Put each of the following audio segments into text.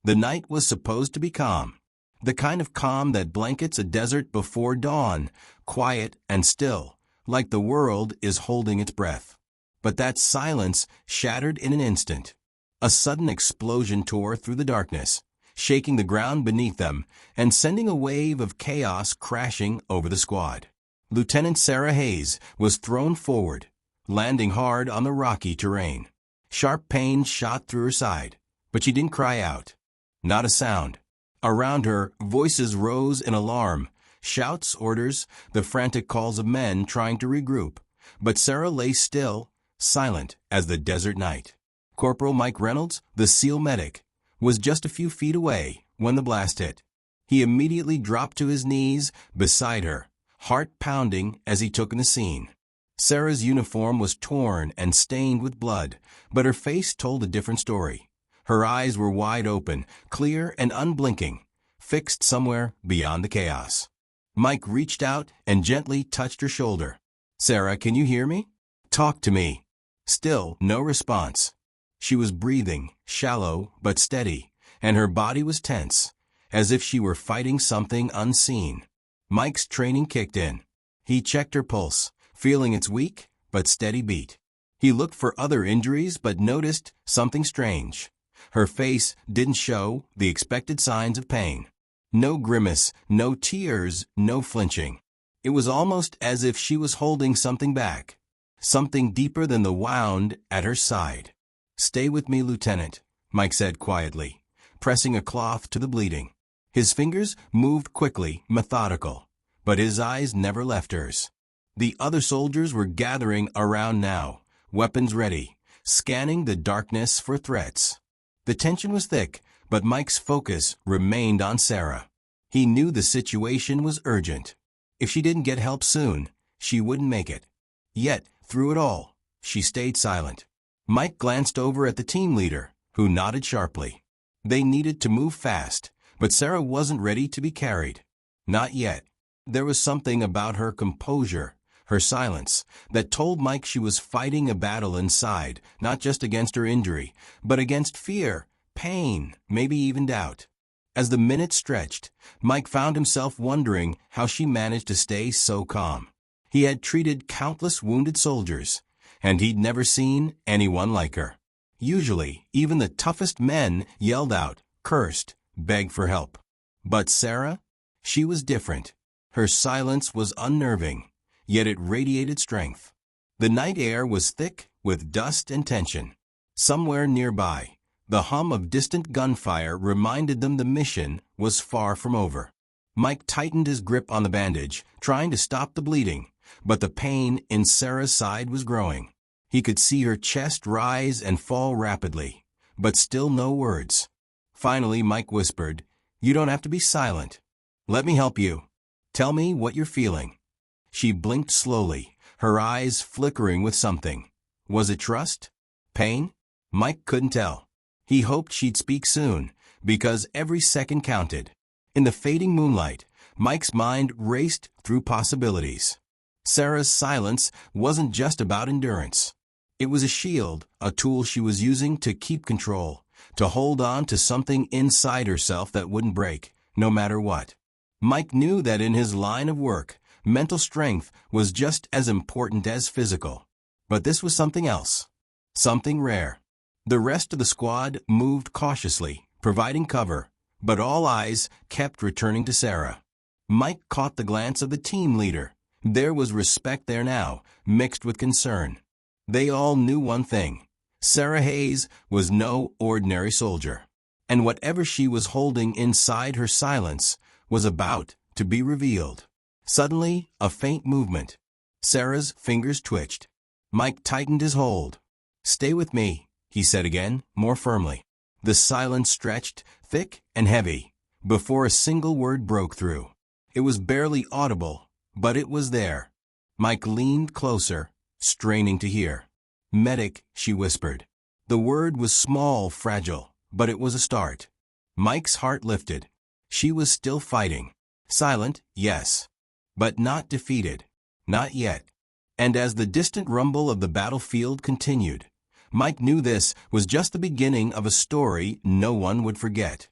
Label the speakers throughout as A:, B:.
A: The night was supposed to be calm. The kind of calm that blankets a desert before dawn, quiet and still, like the world is holding its breath. But that silence shattered in an instant. A sudden explosion tore through the darkness, shaking the ground beneath them and sending a wave of chaos crashing over the squad. Lieutenant Sarah Hayes was thrown forward, landing hard on the rocky terrain. Sharp pain shot through her side, but she didn't cry out. Not a sound. Around her, voices rose in alarm, shouts, orders, the frantic calls of men trying to regroup. But Sarah lay still, silent as the desert night. Corporal Mike Reynolds, the SEAL medic, was just a few feet away when the blast hit. He immediately dropped to his knees beside her, heart pounding as he took in the scene. Sarah's uniform was torn and stained with blood, but her face told a different story. Her eyes were wide open, clear and unblinking, fixed somewhere beyond the chaos. Mike reached out and gently touched her shoulder. "Sarah, can you hear me? Talk to me." Still no response. She was breathing, shallow but steady, and her body was tense, as if she were fighting something unseen. Mike's training kicked in. He checked her pulse, feeling its weak but steady beat. He looked for other injuries but noticed something strange. Her face didn't show the expected signs of pain. No grimace, no tears, no flinching. It was almost as if she was holding something back, something deeper than the wound at her side. "Stay with me, Lieutenant," Mike said quietly, pressing a cloth to the bleeding. His fingers moved quickly, methodical, but his eyes never left hers. The other soldiers were gathering around now, weapons ready, scanning the darkness for threats. The tension was thick, but Mike's focus remained on Sarah. He knew the situation was urgent. If she didn't get help soon, she wouldn't make it. Yet, through it all, she stayed silent. Mike glanced over at the team leader, who nodded sharply. They needed to move fast, but Sarah wasn't ready to be carried. Not yet. There was something about her composure, her silence, that told Mike she was fighting a battle inside, not just against her injury, but against fear, pain, maybe even doubt. As the minutes stretched, Mike found himself wondering how she managed to stay so calm. He had treated countless wounded soldiers, and he'd never seen anyone like her. Usually, even the toughest men yelled out, cursed, begged for help. But Sarah? She was different. Her silence was unnerving, yet it radiated strength. The night air was thick with dust and tension. Somewhere nearby, the hum of distant gunfire reminded them the mission was far from over. Mike tightened his grip on the bandage, trying to stop the bleeding, but the pain in Sarah's side was growing. He could see her chest rise and fall rapidly, but still no words. Finally, Mike whispered, "You don't have to be silent. Let me help you. Tell me what you're feeling." She blinked slowly, her eyes flickering with something. Was it trust? Pain? Mike couldn't tell. He hoped she'd speak soon, because every second counted. In the fading moonlight, Mike's mind raced through possibilities. Sarah's silence wasn't just about endurance. It was a shield, a tool she was using to keep control, to hold on to something inside herself that wouldn't break, no matter what. Mike knew that in his line of work, mental strength was just as important as physical. But this was something else, something rare. The rest of the squad moved cautiously, providing cover, but all eyes kept returning to Sarah. Mike caught the glance of the team leader. There was respect there now, mixed with concern. They all knew one thing. Sarah Hayes was no ordinary soldier. And whatever she was holding inside her silence was about to be revealed. Suddenly, a faint movement. Sarah's fingers twitched. Mike tightened his hold. "Stay with me," he said again, more firmly. The silence stretched, thick and heavy, before a single word broke through. It was barely audible, but it was there. Mike leaned closer, straining to hear. "Medic," she whispered. The word was small, fragile, but it was a start. Mike's heart lifted. She was still fighting. Silent, yes, but not defeated. Not yet. And as the distant rumble of the battlefield continued, Mike knew this was just the beginning of a story no one would forget.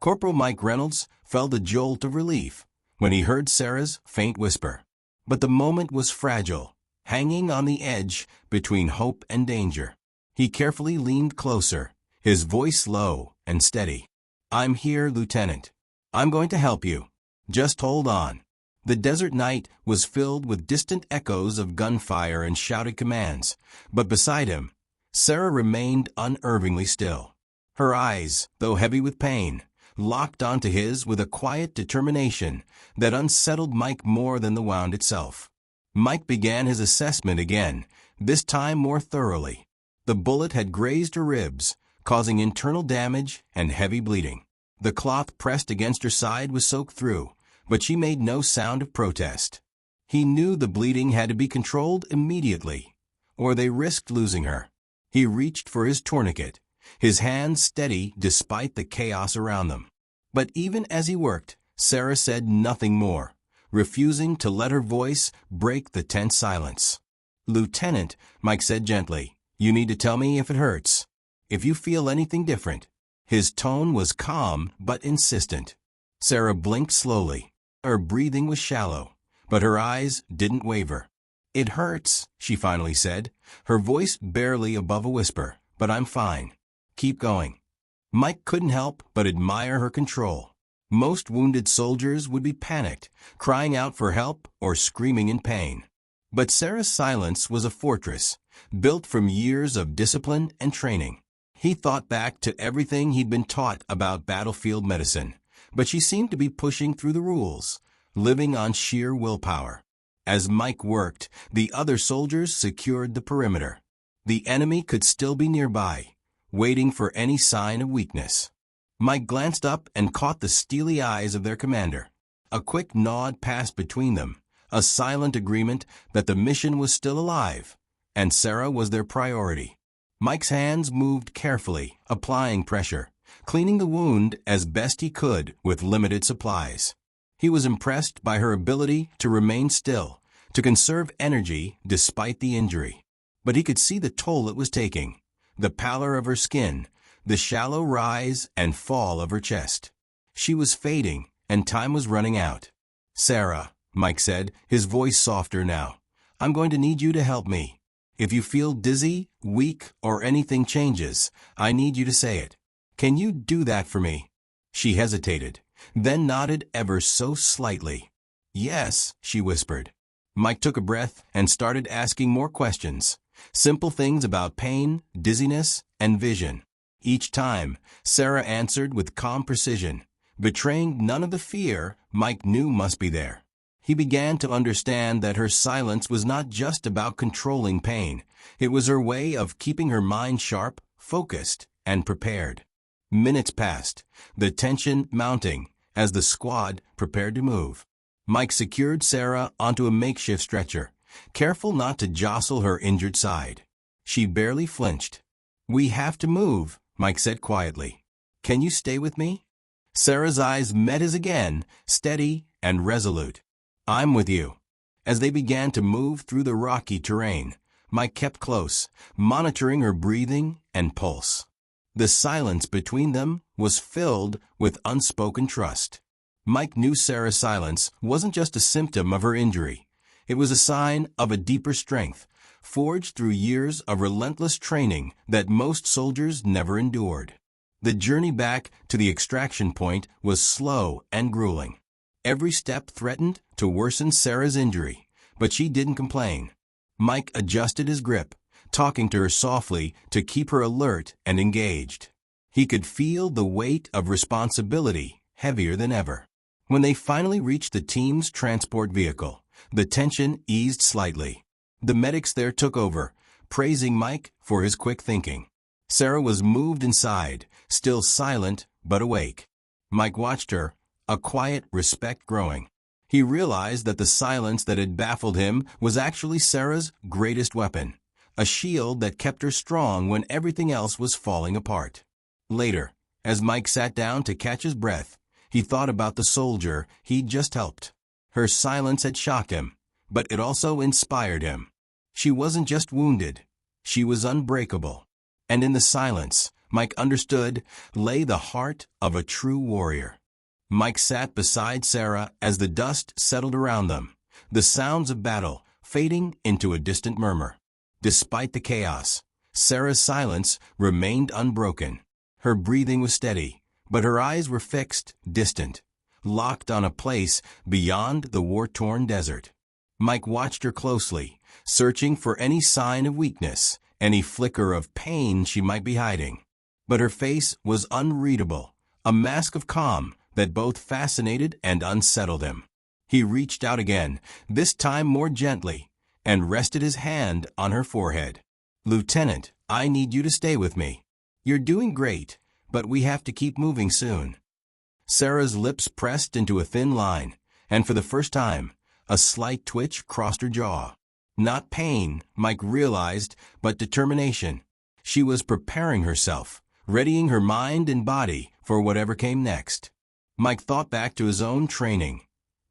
A: Corporal Mike Reynolds felt a jolt of relief when he heard Sarah's faint whisper. But the moment was fragile, hanging on the edge between hope and danger. He carefully leaned closer, his voice low and steady. "I'm here, Lieutenant. I'm going to help you. Just hold on." The desert night was filled with distant echoes of gunfire and shouted commands, but beside him, Sarah remained unervingly still. Her eyes, though heavy with pain, locked onto his with a quiet determination that unsettled Mike more than the wound itself. Mike began his assessment again, this time more thoroughly. The bullet had grazed her ribs, causing internal damage and heavy bleeding. The cloth pressed against her side was soaked through, but she made no sound of protest. He knew the bleeding had to be controlled immediately, or they risked losing her. He reached for his tourniquet, his hands steady despite the chaos around them. But even as he worked, Sarah said nothing more, refusing to let her voice break the tense silence. "Lieutenant," Mike said gently, "you need to tell me if it hurts. If you feel anything different." His tone was calm but insistent. Sarah blinked slowly. Her breathing was shallow, but her eyes didn't waver. "It hurts," she finally said, her voice barely above a whisper, "but I'm fine. Keep going." Mike couldn't help but admire her control. Most wounded soldiers would be panicked, crying out for help or screaming in pain. But Sarah's silence was a fortress, built from years of discipline and training. He thought back to everything he'd been taught about battlefield medicine, but she seemed to be pushing through the rules, living on sheer willpower. As Mike worked, the other soldiers secured the perimeter. The enemy could still be nearby, waiting for any sign of weakness. Mike glanced up and caught the steely eyes of their commander. A quick nod passed between them, a silent agreement that the mission was still alive, and Sarah was their priority. Mike's hands moved carefully, applying pressure, cleaning the wound as best he could with limited supplies. He was impressed by her ability to remain still, to conserve energy despite the injury. But he could see the toll it was taking, the pallor of her skin, the shallow rise and fall of her chest. She was fading, and time was running out. "Sarah," Mike said, his voice softer now, "I'm going to need you to help me. If you feel dizzy, weak, or anything changes, I need you to say it. Can you do that for me?" She hesitated, then nodded ever so slightly. "Yes," she whispered. Mike took a breath and started asking more questions, simple things about pain, dizziness, and vision. Each time, Sarah answered with calm precision, betraying none of the fear Mike knew must be there. He began to understand that her silence was not just about controlling pain. It was her way of keeping her mind sharp, focused, and prepared. Minutes passed, the tension mounting as the squad prepared to move. Mike secured Sarah onto a makeshift stretcher, careful not to jostle her injured side. She barely flinched. "We have to move," Mike said quietly. "Can you stay with me?" Sarah's eyes met his again, steady and resolute. "I'm with you." As they began to move through the rocky terrain, Mike kept close, monitoring her breathing and pulse. The silence between them was filled with unspoken trust. Mike knew Sarah's silence wasn't just a symptom of her injury. It was a sign of a deeper strength, forged through years of relentless training that most soldiers never endured. The journey back to the extraction point was slow and grueling. Every step threatened to worsen Sarah's injury, but she didn't complain. Mike adjusted his grip, talking to her softly to keep her alert and engaged. He could feel the weight of responsibility heavier than ever. When they finally reached the team's transport vehicle, the tension eased slightly. The medics there took over, praising Mike for his quick thinking. Sarah was moved inside, still silent but awake. Mike watched her, a quiet respect growing. He realized that the silence that had baffled him was actually Sarah's greatest weapon, a shield that kept her strong when everything else was falling apart. Later, as Mike sat down to catch his breath, he thought about the soldier he'd just helped. Her silence had shocked him, but it also inspired him. She wasn't just wounded, she was unbreakable. And in the silence, Mike understood, lay the heart of a true warrior. Mike sat beside Sarah as the dust settled around them, the sounds of battle fading into a distant murmur. Despite the chaos, Sarah's silence remained unbroken. Her breathing was steady, but her eyes were fixed, distant, locked on a place beyond the war-torn desert. Mike watched her closely, searching for any sign of weakness, any flicker of pain she might be hiding. But her face was unreadable, a mask of calm that both fascinated and unsettled him. He reached out again, this time more gently, and rested his hand on her forehead. "Lieutenant, I need you to stay with me. You're doing great, but we have to keep moving soon." Sarah's lips pressed into a thin line, and for the first time, a slight twitch crossed her jaw. Not pain, Mike realized, but determination. She was preparing herself, readying her mind and body for whatever came next. Mike thought back to his own training.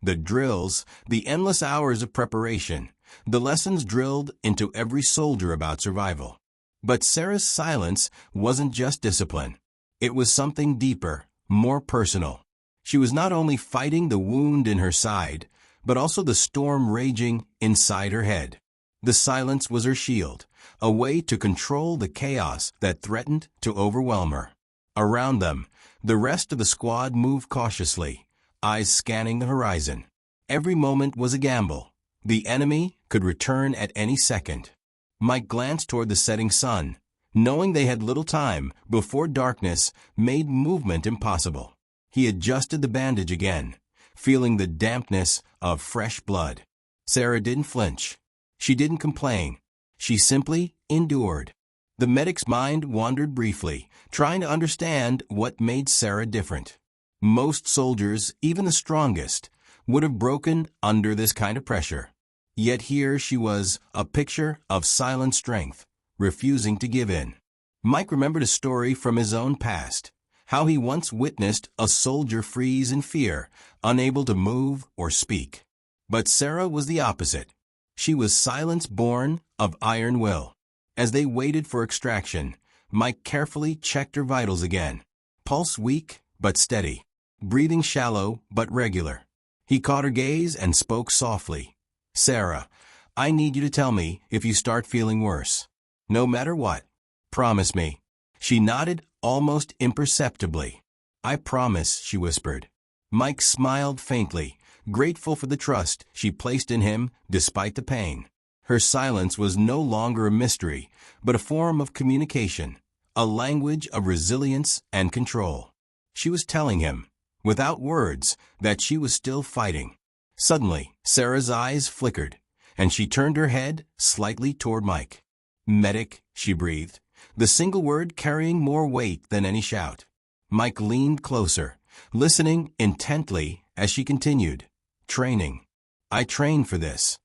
A: The drills, the endless hours of preparation, the lessons drilled into every soldier about survival. But Sarah's silence wasn't just discipline. It was something deeper, more personal. She was not only fighting the wound in her side, but also the storm raging inside her head. The silence was her shield, a way to control the chaos that threatened to overwhelm her. Around them, the rest of the squad moved cautiously, eyes scanning the horizon. Every moment was a gamble. The enemy could return at any second. Mike glanced toward the setting sun, knowing they had little time before darkness made movement impossible. He adjusted the bandage again, feeling the dampness of fresh blood. Sarah didn't flinch. She didn't complain. She simply endured. The medic's mind wandered briefly, trying to understand what made Sarah different. Most soldiers, even the strongest, would have broken under this kind of pressure. Yet here she was, a picture of silent strength, refusing to give in. Mike remembered a story from his own past, how he once witnessed a soldier freeze in fear, unable to move or speak. But Sarah was the opposite. She was silence born of iron will. As they waited for extraction, Mike carefully checked her vitals again. Pulse weak but steady, breathing shallow but regular. He caught her gaze and spoke softly. "Sarah, I need you to tell me if you start feeling worse. No matter what. Promise me." She nodded almost imperceptibly. "I promise," she whispered. Mike smiled faintly, grateful for the trust she placed in him despite the pain. Her silence was no longer a mystery, but a form of communication, a language of resilience and control. She was telling him, without words, that she was still fighting. Suddenly, Sarah's eyes flickered, and she turned her head slightly toward Mike. "Medic," she breathed, the single word carrying more weight than any shout. Mike leaned closer, listening intently as she continued. "Training. I trained for this."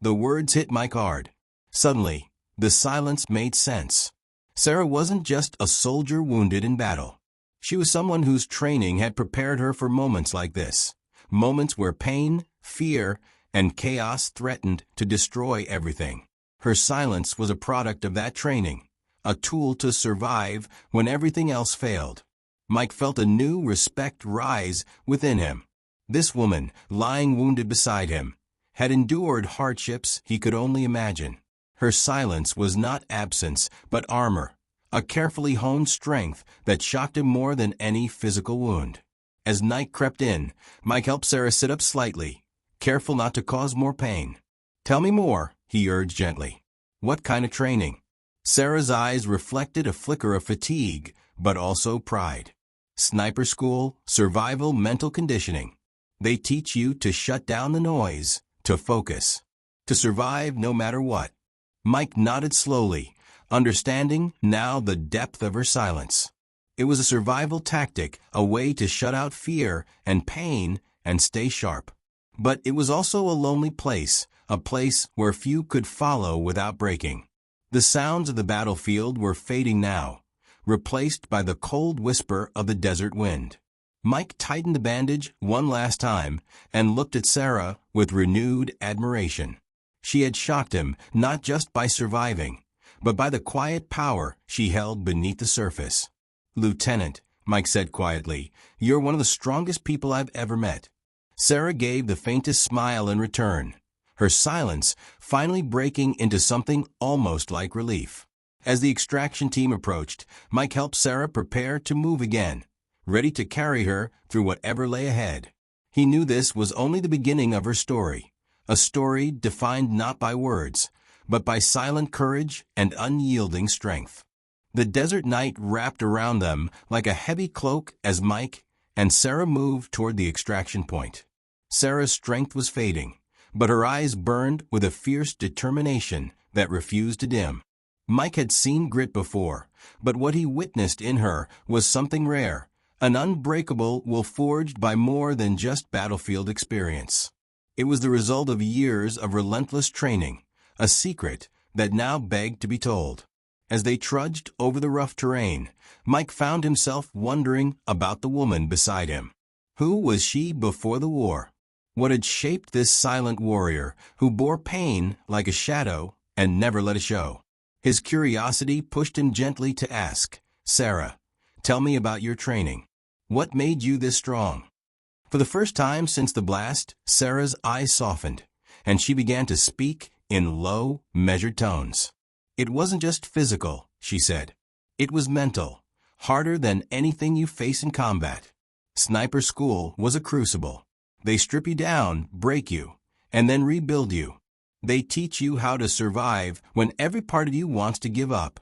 A: The words hit Mike hard. Suddenly, the silence made sense. Sarah wasn't just a soldier wounded in battle. She was someone whose training had prepared her for moments like this, moments where pain, fear, and chaos threatened to destroy everything. Her silence was a product of that training, a tool to survive when everything else failed. Mike felt a new respect rise within him. This woman, lying wounded beside him, had endured hardships he could only imagine. Her silence was not absence, but armor, a carefully honed strength that shocked him more than any physical wound. As night crept in, Mike helped Sarah sit up slightly, careful not to cause more pain. "Tell me more," he urged gently. "What kind of training?" Sarah's eyes reflected a flicker of fatigue, but also pride. "Sniper school, survival, mental conditioning. They teach you to shut down the noise, to focus, to survive no matter what." Mike nodded slowly, understanding now the depth of her silence. It was a survival tactic, a way to shut out fear and pain and stay sharp. But it was also a lonely place, a place where few could follow without breaking. The sounds of the battlefield were fading now, replaced by the cold whisper of the desert wind. Mike tightened the bandage one last time and looked at Sarah with renewed admiration. She had shocked him not just by surviving, but by the quiet power she held beneath the surface. "Lieutenant," Mike said quietly, "you're one of the strongest people I've ever met." Sarah gave the faintest smile in return, her silence finally breaking into something almost like relief. As the extraction team approached, Mike helped Sarah prepare to move again, ready to carry her through whatever lay ahead. He knew this was only the beginning of her story, a story defined not by words, but by silent courage and unyielding strength. The desert night wrapped around them like a heavy cloak as Mike and Sarah moved toward the extraction point. Sarah's strength was fading, but her eyes burned with a fierce determination that refused to dim. Mike had seen grit before, but what he witnessed in her was something rare, an unbreakable will forged by more than just battlefield experience. It was the result of years of relentless training, a secret that now begged to be told. As they trudged over the rough terrain, Mike found himself wondering about the woman beside him. Who was she before the war? What had shaped this silent warrior who bore pain like a shadow and never let it show? His curiosity pushed him gently to ask, "Sarah, tell me about your training. What made you this strong?" For the first time since the blast, Sarah's eyes softened, and she began to speak in low, measured tones. "It wasn't just physical," she said. "It was mental, harder than anything you face in combat. Sniper school was a crucible. They strip you down, break you, and then rebuild you. They teach you how to survive when every part of you wants to give up."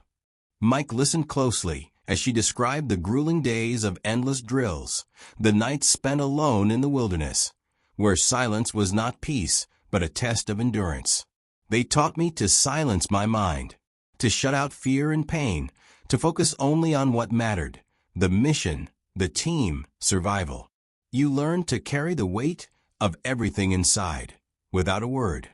A: Mike listened closely as she described the grueling days of endless drills, the nights spent alone in the wilderness, where silence was not peace but a test of endurance. "They taught me to silence my mind, to shut out fear and pain, to focus only on what mattered, the mission, the team, survival. You learn to carry the weight of everything inside, without a word."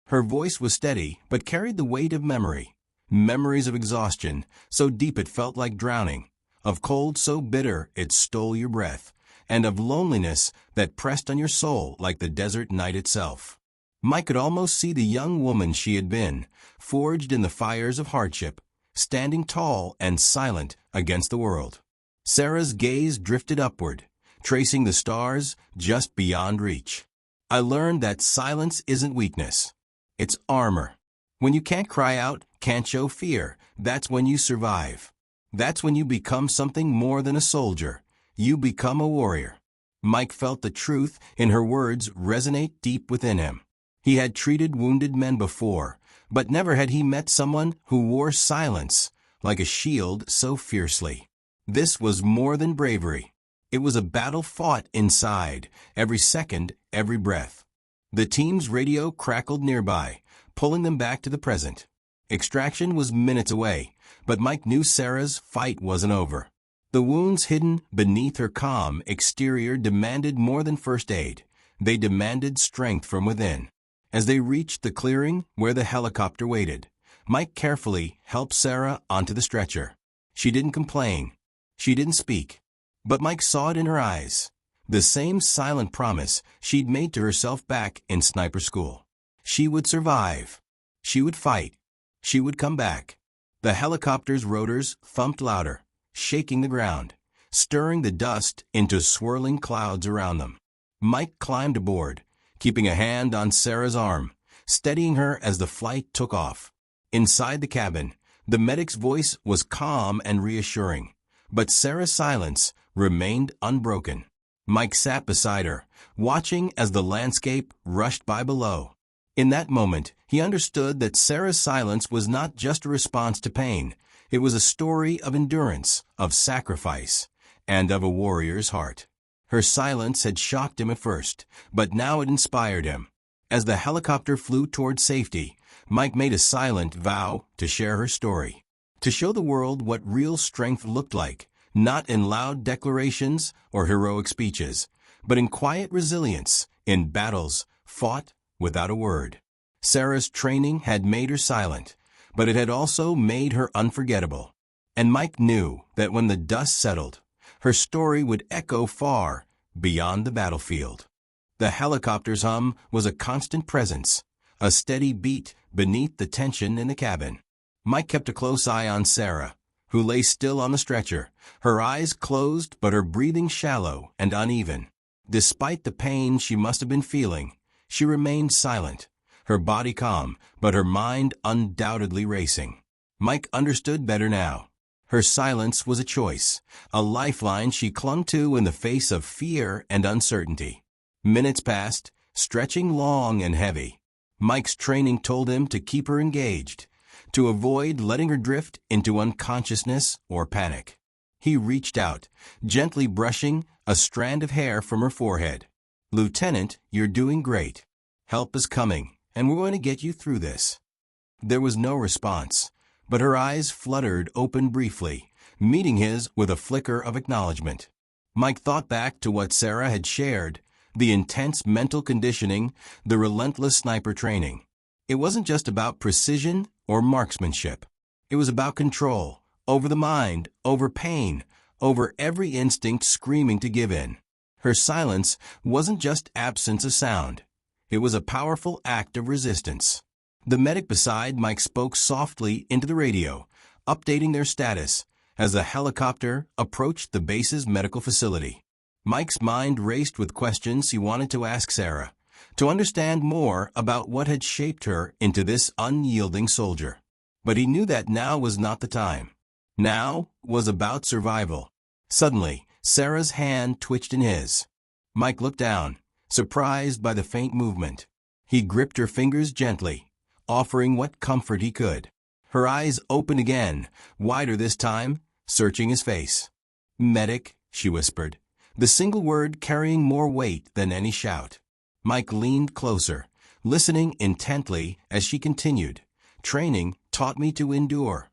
A: Her voice was steady, but carried the weight of memory. Memories of exhaustion, so deep it felt like drowning, of cold so bitter it stole your breath, and of loneliness that pressed on your soul like the desert night itself. Mike could almost see the young woman she had been, forged in the fires of hardship, standing tall and silent against the world. Sarah's gaze drifted upward, tracing the stars just beyond reach. "I learned that silence isn't weakness. It's armor. When you can't cry out, can't show fear, that's when you survive. That's when you become something more than a soldier. You become a warrior." Mike felt the truth in her words resonate deep within him. He had treated wounded men before, but never had he met someone who wore silence like a shield so fiercely. This was more than bravery. It was a battle fought inside, every second, every breath. The team's radio crackled nearby, pulling them back to the present. Extraction was minutes away, but Mike knew Sarah's fight wasn't over. The wounds hidden beneath her calm exterior demanded more than first aid. They demanded strength from within. As they reached the clearing where the helicopter waited, Mike carefully helped Sarah onto the stretcher. She didn't complain. She didn't speak. But Mike saw it in her eyes. The same silent promise she'd made to herself back in sniper school. She would survive. She would fight. She would come back. The helicopter's rotors thumped louder, shaking the ground, stirring the dust into swirling clouds around them. Mike climbed aboard, keeping a hand on Sarah's arm, steadying her as the flight took off. Inside the cabin, the medic's voice was calm and reassuring, but Sarah's silence remained unbroken. Mike sat beside her, watching as the landscape rushed by below. In that moment, he understood that Sarah's silence was not just a response to pain. It was a story of endurance, of sacrifice, and of a warrior's heart. Her silence had shocked him at first, but now it inspired him. As the helicopter flew toward safety, Mike made a silent vow to share her story, to show the world what real strength looked like, not in loud declarations or heroic speeches, but in quiet resilience, in battles fought without a word. Sarah's training had made her silent, but it had also made her unforgettable. And Mike knew that when the dust settled, her story would echo far beyond the battlefield. The helicopter's hum was a constant presence, a steady beat beneath the tension in the cabin. Mike kept a close eye on Sarah, who lay still on the stretcher, her eyes closed but her breathing shallow and uneven. Despite the pain she must have been feeling, she remained silent, her body calm, but her mind undoubtedly racing. Mike understood better now. Her silence was a choice, a lifeline she clung to in the face of fear and uncertainty. Minutes passed, stretching long and heavy. Mike's training told him to keep her engaged, to avoid letting her drift into unconsciousness or panic. He reached out, gently brushing a strand of hair from her forehead. "Lieutenant, you're doing great. Help is coming, and we're going to get you through this." There was no response, but her eyes fluttered open briefly, meeting his with a flicker of acknowledgement. Mike thought back to what Sarah had shared, the intense mental conditioning, the relentless sniper training. It wasn't just about precision or marksmanship. It was about control, over the mind, over pain, over every instinct screaming to give in. Her silence wasn't just absence of sound. It was a powerful act of resistance. The medic beside Mike spoke softly into the radio, updating their status as a helicopter approached the base's medical facility. Mike's mind raced with questions he wanted to ask Sarah, to understand more about what had shaped her into this unyielding soldier. But he knew that now was not the time. Now was about survival. Suddenly, Sarah's hand twitched in his. Mike looked down, surprised by the faint movement. He gripped her fingers gently, offering what comfort he could. Her eyes opened again, wider this time, searching his face. "Medic," she whispered, the single word carrying more weight than any shout. Mike leaned closer, listening intently as she continued. "Training taught me to endure."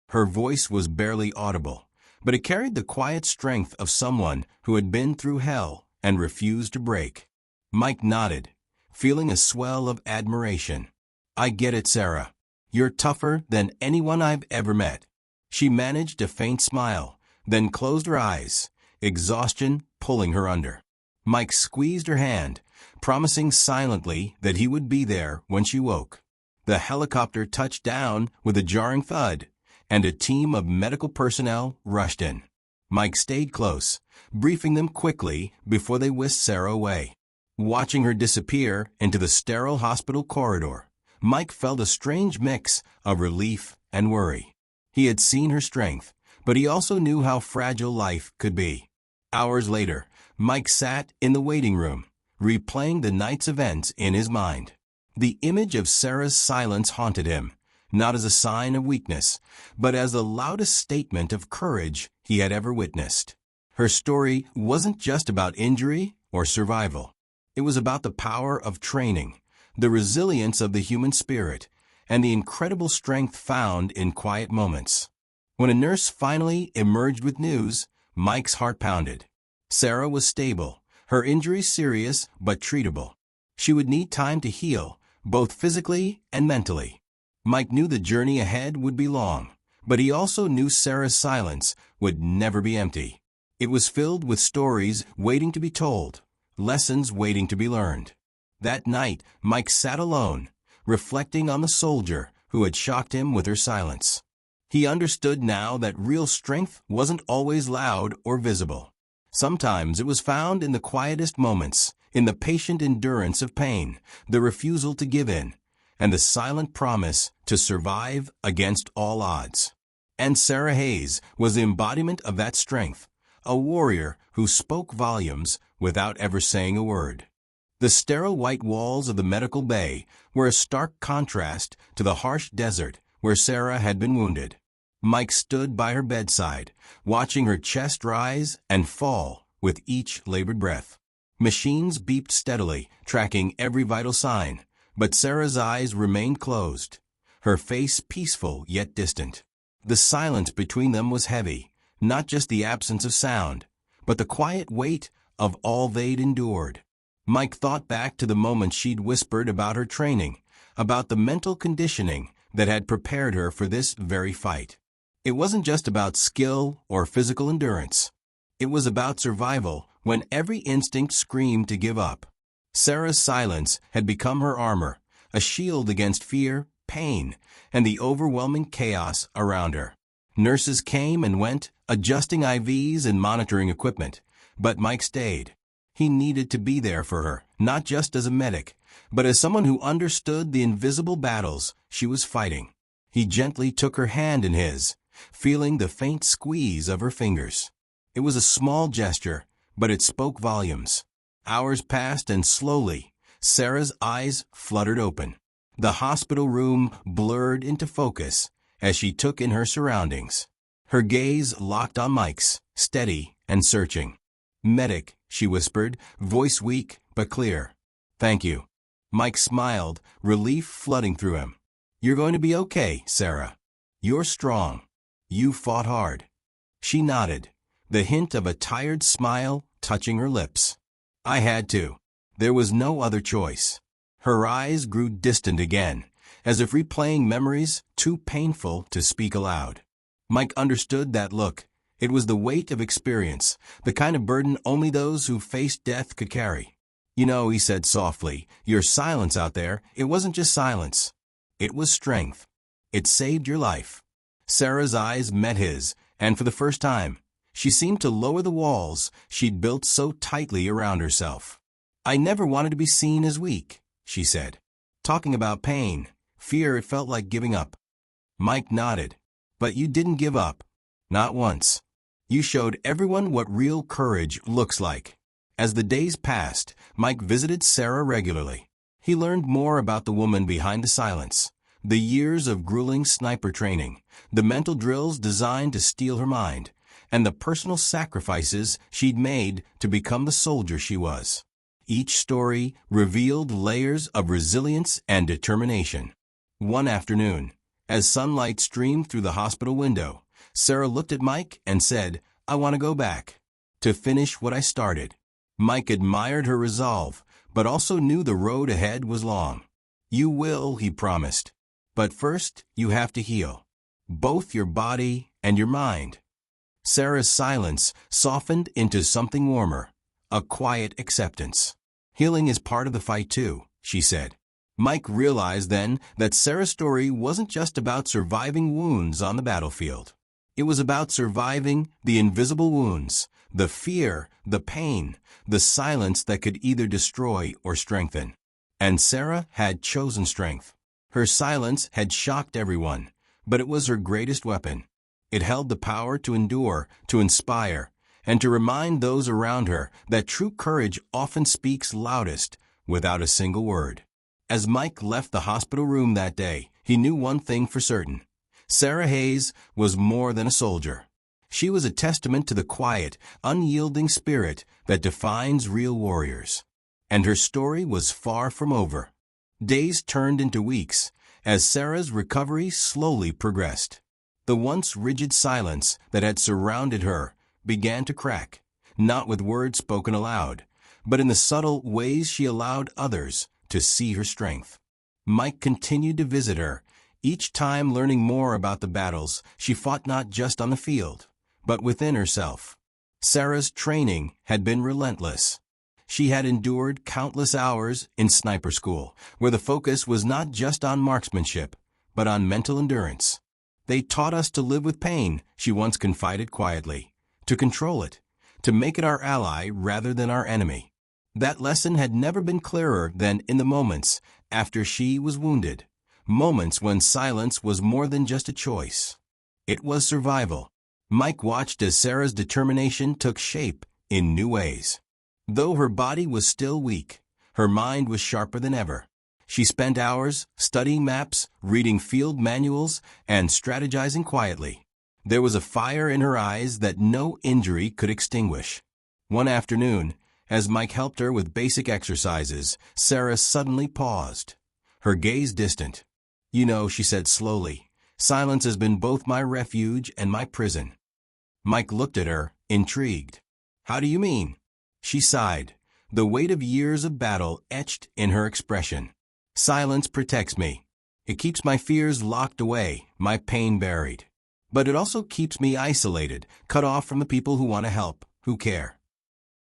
A: Her voice was barely audible, but it carried the quiet strength of someone who had been through hell and refused to break. Mike nodded, feeling a swell of admiration. "I get it, Sarah. You're tougher than anyone I've ever met." She managed a faint smile, then closed her eyes, exhaustion pulling her under. Mike squeezed her hand, promising silently that he would be there when she woke. The helicopter touched down with a jarring thud, and a team of medical personnel rushed in. Mike stayed close, briefing them quickly before they whisked Sarah away. Watching her disappear into the sterile hospital corridor, Mike felt a strange mix of relief and worry. He had seen her strength, but he also knew how fragile life could be. Hours later, Mike sat in the waiting room, replaying the night's events in his mind. The image of Sarah's silence haunted him, not as a sign of weakness, but as the loudest statement of courage he had ever witnessed. Her story wasn't just about injury or survival. It was about the power of training, the resilience of the human spirit, and the incredible strength found in quiet moments. When a nurse finally emerged with news, Mike's heart pounded. Sarah was stable, her injuries serious but treatable. She would need time to heal, both physically and mentally. Mike knew the journey ahead would be long, but he also knew Sarah's silence would never be empty. It was filled with stories waiting to be told, lessons waiting to be learned. That night, Mike sat alone, reflecting on the soldier who had shocked him with her silence. He understood now that real strength wasn't always loud or visible. Sometimes it was found in the quietest moments, in the patient endurance of pain, the refusal to give in, and the silent promise to survive against all odds. And Sarah Hayes was the embodiment of that strength, a warrior who spoke volumes without ever saying a word. The sterile white walls of the medical bay were a stark contrast to the harsh desert where Sarah had been wounded. Mike stood by her bedside, watching her chest rise and fall with each labored breath. Machines beeped steadily, tracking every vital sign, but Sarah's eyes remained closed, her face peaceful yet distant. The silence between them was heavy, not just the absence of sound, but the quiet weight of all they'd endured. Mike thought back to the moment she'd whispered about her training, about the mental conditioning that had prepared her for this very fight. It wasn't just about skill or physical endurance. It was about survival when every instinct screamed to give up. Sarah's silence had become her armor, a shield against fear, pain, and the overwhelming chaos around her. Nurses came and went, adjusting IVs and monitoring equipment, but Mike stayed. He needed to be there for her, not just as a medic, but as someone who understood the invisible battles she was fighting. He gently took her hand in his, feeling the faint squeeze of her fingers. It was a small gesture, but it spoke volumes. Hours passed and slowly, Sarah's eyes fluttered open. The hospital room blurred into focus as she took in her surroundings. Her gaze locked on Mike's, steady and searching. "Medic," she whispered, voice weak but clear. "Thank you." Mike smiled, relief flooding through him. "You're going to be okay, Sarah. You're strong. You fought hard." She nodded, the hint of a tired smile touching her lips. "I had to. There was no other choice." Her eyes grew distant again, as if replaying memories too painful to speak aloud. Mike understood that look. It was the weight of experience, the kind of burden only those who faced death could carry. "You know," he said softly, "your silence out there, it wasn't just silence. It was strength. It saved your life." Sarah's eyes met his, and for the first time, she seemed to lower the walls she'd built so tightly around herself. "I never wanted to be seen as weak," she said. Talking about pain, fear, it felt like giving up. Mike nodded. "But you didn't give up. Not once. You showed everyone what real courage looks like." As the days passed, Mike visited Sarah regularly. He learned more about the woman behind the silence, the years of grueling sniper training, the mental drills designed to steal her mind, and the personal sacrifices she'd made to become the soldier she was. Each story revealed layers of resilience and determination. One afternoon, as sunlight streamed through the hospital window, Sarah looked at Mike and said, "I want to go back, to finish what I started." Mike admired her resolve, but also knew the road ahead was long. "You will," he promised. "But first, you have to heal. Both your body and your mind." Sarah's silence softened into something warmer, a quiet acceptance. "Healing is part of the fight too," she said. Mike realized then that Sarah's story wasn't just about surviving wounds on the battlefield. It was about surviving the invisible wounds, the fear, the pain, the silence that could either destroy or strengthen. And Sarah had chosen strength. Her silence had shocked everyone, but it was her greatest weapon. It held the power to endure, to inspire, and to remind those around her that true courage often speaks loudest without a single word. As Mike left the hospital room that day, he knew one thing for certain. Sarah Hayes was more than a soldier. She was a testament to the quiet, unyielding spirit that defines real warriors. And her story was far from over. Days turned into weeks as Sarah's recovery slowly progressed. The once rigid silence that had surrounded her began to crack, not with words spoken aloud, but in the subtle ways she allowed others to see her strength. Mike continued to visit her, each time learning more about the battles she fought not just on the field, but within herself. Sarah's training had been relentless. She had endured countless hours in sniper school, where the focus was not just on marksmanship, but on mental endurance. "They taught us to live with pain," she once confided quietly, "to control it, to make it our ally rather than our enemy." That lesson had never been clearer than in the moments after she was wounded, moments when silence was more than just a choice. It was survival. Mike watched as Sarah's determination took shape in new ways. Though her body was still weak, her mind was sharper than ever. She spent hours studying maps, reading field manuals, and strategizing quietly. There was a fire in her eyes that no injury could extinguish. One afternoon, as Mike helped her with basic exercises, Sarah suddenly paused, her gaze distant. "You know," she said slowly, "silence has been both my refuge and my prison." Mike looked at her, intrigued. "How do you mean?" She sighed, the weight of years of battle etched in her expression. "Silence protects me. It keeps my fears locked away, my pain buried. But it also keeps me isolated, cut off from the people who want to help, who care."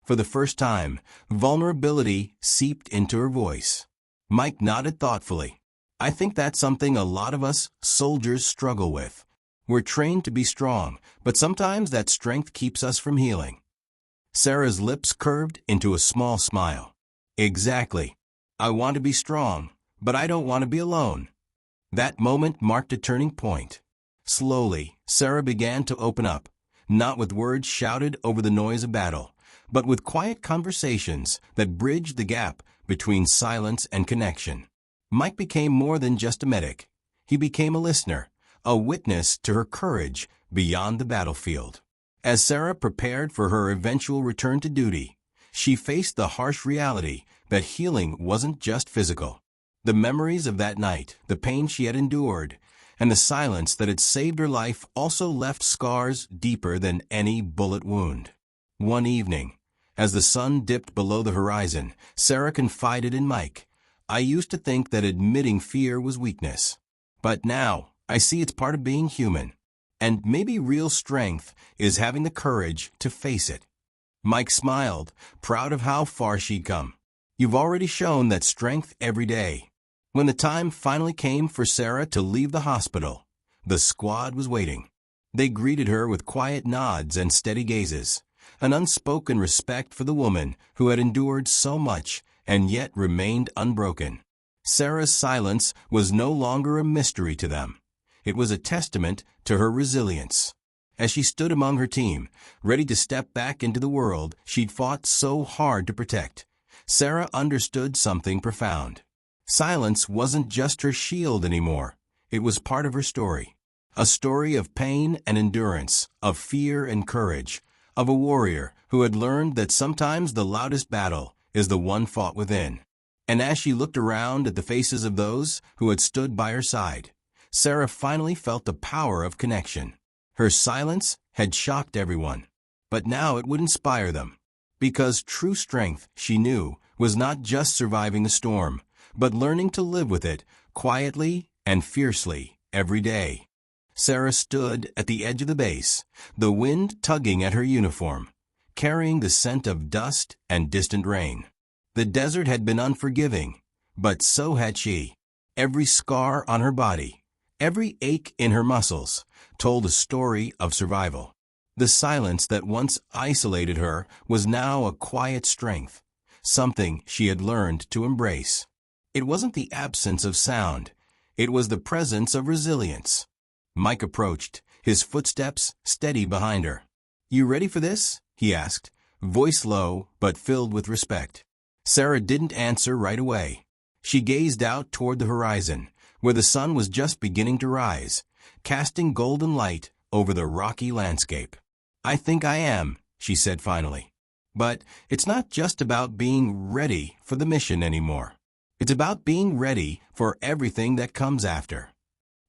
A: For the first time, vulnerability seeped into her voice. Mike nodded thoughtfully. "I think that's something a lot of us soldiers struggle with. We're trained to be strong, but sometimes that strength keeps us from healing. Sarah's lips curved into a small smile. Exactly. I want to be strong, but I don't want to be alone. That moment marked a turning point. Slowly, Sarah began to open up, not with words shouted over the noise of battle, but with quiet conversations that bridged the gap between silence and connection. Mike became more than just a medic. He became a listener, a witness to her courage beyond the battlefield. As Sarah prepared for her eventual return to duty, she faced the harsh reality that healing wasn't just physical. The memories of that night, the pain she had endured, and the silence that had saved her life also left scars deeper than any bullet wound. One evening, as the sun dipped below the horizon, Sarah confided in Mike, "I used to think that admitting fear was weakness. But now, I see it's part of being human. And maybe real strength is having the courage to face it." Mike smiled, proud of how far she'd come. "You've already shown that strength every day." When the time finally came for Sarah to leave the hospital, the squad was waiting. They greeted her with quiet nods and steady gazes, an unspoken respect for the woman who had endured so much and yet remained unbroken. Sarah's silence was no longer a mystery to them. It was a testament to her resilience. As she stood among her team, ready to step back into the world she'd fought so hard to protect, Sarah understood something profound. Silence wasn't just her shield anymore. It was part of her story. A story of pain and endurance, of fear and courage, of a warrior who had learned that sometimes the loudest battle is the one fought within. And as she looked around at the faces of those who had stood by her side, Sarah finally felt the power of connection. Her silence had shocked everyone, but now it would inspire them. Because true strength, she knew, was not just surviving the storm, but learning to live with it quietly and fiercely every day. Sarah stood at the edge of the base, the wind tugging at her uniform, carrying the scent of dust and distant rain. The desert had been unforgiving, but so had she. Every scar on her body, every ache in her muscles, told a story of survival. The silence that once isolated her was now a quiet strength, something she had learned to embrace. It wasn't the absence of sound, it was the presence of resilience. Mike approached, his footsteps steady behind her. "You ready for this?" he asked, voice low but filled with respect. Sarah didn't answer right away. She gazed out toward the horizon, where the sun was just beginning to rise, casting golden light over the rocky landscape. "I think I am," she said finally. "But it's not just about being ready for the mission anymore. It's about being ready for everything that comes after."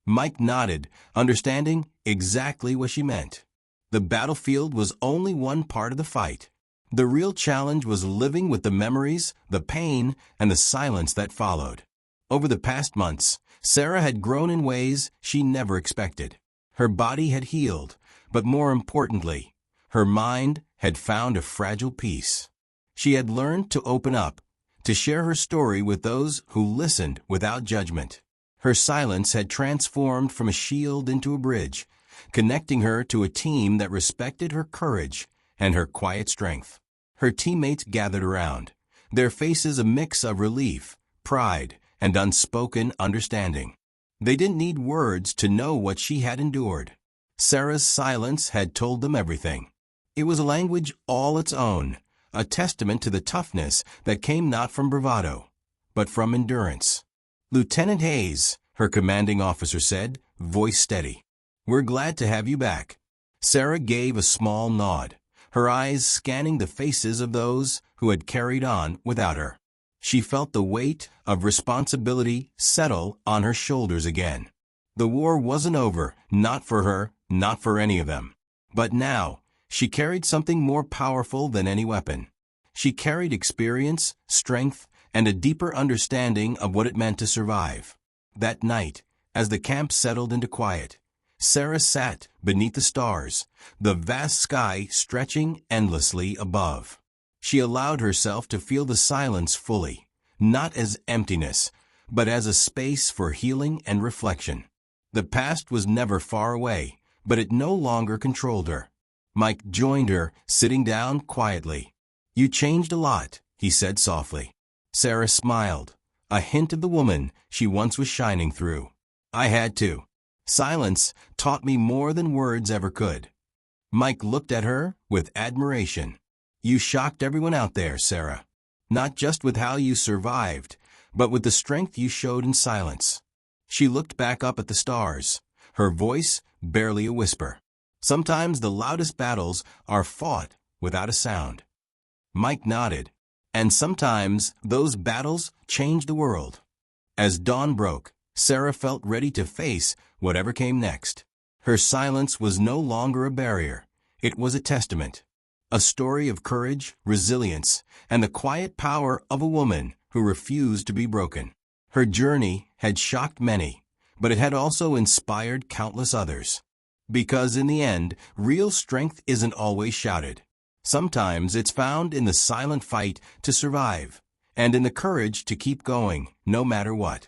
A: Mike nodded, understanding exactly what she meant. The battlefield was only one part of the fight. The real challenge was living with the memories, the pain, and the silence that followed. Over the past months, Sarah had grown in ways she never expected. Her body had healed, but more importantly, her mind had found a fragile peace. She had learned to open up, to share her story with those who listened without judgment. Her silence had transformed from a shield into a bridge, connecting her to a team that respected her courage and her quiet strength. Her teammates gathered around, their faces a mix of relief, pride, and unspoken understanding. They didn't need words to know what she had endured. Sarah's silence had told them everything. It was a language all its own, a testament to the toughness that came not from bravado, but from endurance. "Lieutenant Hayes," her commanding officer said, voice steady, "we're glad to have you back." Sarah gave a small nod, her eyes scanning the faces of those who had carried on without her. She felt the weight of responsibility settle on her shoulders again. The war wasn't over, not for her, not for any of them. But now, she carried something more powerful than any weapon. She carried experience, strength, and a deeper understanding of what it meant to survive. That night, as the camp settled into quiet, Sarah sat beneath the stars, the vast sky stretching endlessly above. She allowed herself to feel the silence fully, not as emptiness, but as a space for healing and reflection. The past was never far away, but it no longer controlled her. Mike joined her, sitting down quietly. "You changed a lot," he said softly. Sarah smiled, a hint of the woman she once was shining through. "I had to. Silence taught me more than words ever could." Mike looked at her with admiration. "You shocked everyone out there, Sarah. Not just with how you survived, but with the strength you showed in silence." She looked back up at the stars, her voice barely a whisper. "Sometimes the loudest battles are fought without a sound." Mike nodded. "And sometimes those battles change the world." As dawn broke, Sarah felt ready to face whatever came next. Her silence was no longer a barrier. It was a testament. A story of courage, resilience, and the quiet power of a woman who refused to be broken. Her journey had shocked many, but it had also inspired countless others. Because in the end, real strength isn't always shouted. Sometimes it's found in the silent fight to survive, and in the courage to keep going, no matter what.